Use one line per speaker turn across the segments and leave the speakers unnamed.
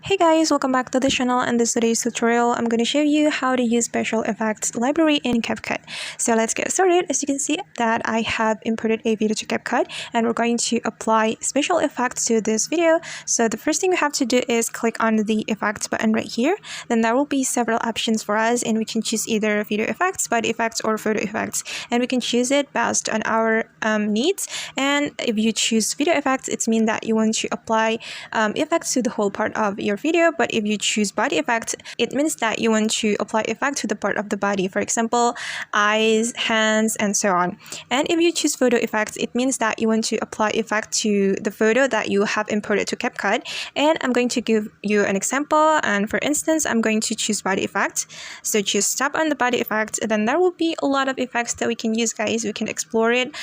Hey guys, welcome back to the channel. In this today's tutorial, I'm going to show you how to use special effects library in Capcut. So let's get started. As you can see that I have imported a video to Capcut and we're going to apply special effects to this video. So the first thing we have to do is click on the effects button right here. Then there will be several options for us and we can choose either video effects, body effects, or photo effects. And we can choose it based on our needs. And if you choose video effects, it means that you want to apply effects to the whole part of your video. But if you choose body effects, it means that you want to apply effect to the part of the body, for example eyes, hands, and so on. And if you choose photo effects, it means that you want to apply effect to the photo that you have imported to Capcut. And I'm going to give you an example, and for instance I'm going to choose body effect. So just tap on the body effect, and then there will be a lot of effects that we can use, guys. We can explore it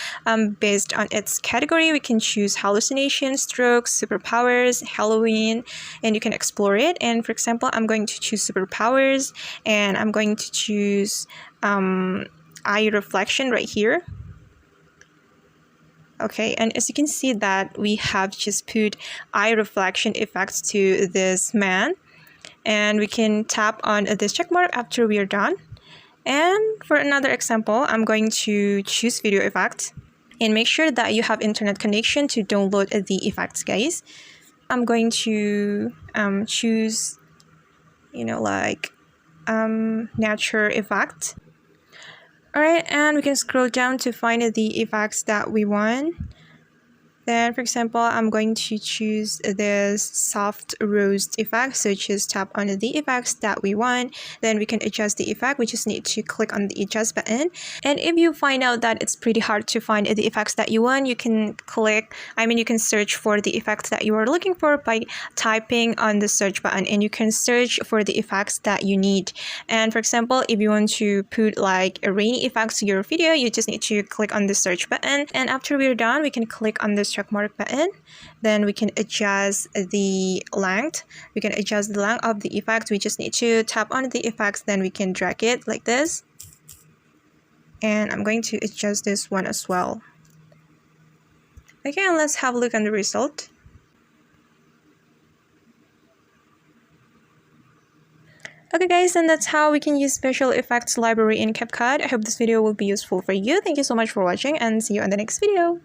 based on its category. We can choose hallucination, strokes, superpowers, Halloween, and you can explore it. And for example, I'm going to choose superpowers, and I'm going to choose eye reflection right here. Okay, and as you can see that we have just put eye reflection effects to this man, and we can tap on this check mark after we are done. And for another example, I'm going to choose video effect, and make sure that you have internet connection to download the effects, guys. I'm going to choose, nature effect. Alright, and we can scroll down to find the effects that we want. Then, for example, I'm going to choose this soft roast effect. So just tap on the effects that we want. Then we can adjust the effect. We just need to click on the adjust button. And if you find out that it's pretty hard to find the effects that you want, you can you can search for the effects that you are looking for by typing on the search button, and you can search for the effects that you need. And for example, if you want to put like a rainy effects to your video, you just need to click on the search button. And after we're done, we can click on this check mark button. Then we can adjust the length. We can adjust the length of the effect. We just need to tap on the effects, then we can drag it like this. And I'm going to adjust this one as well. Okay, and let's have a look at the result. Okay guys, and that's how we can use special effects library in Capcut. I hope this video will be useful for you. Thank you so much for watching, and see you in the next video.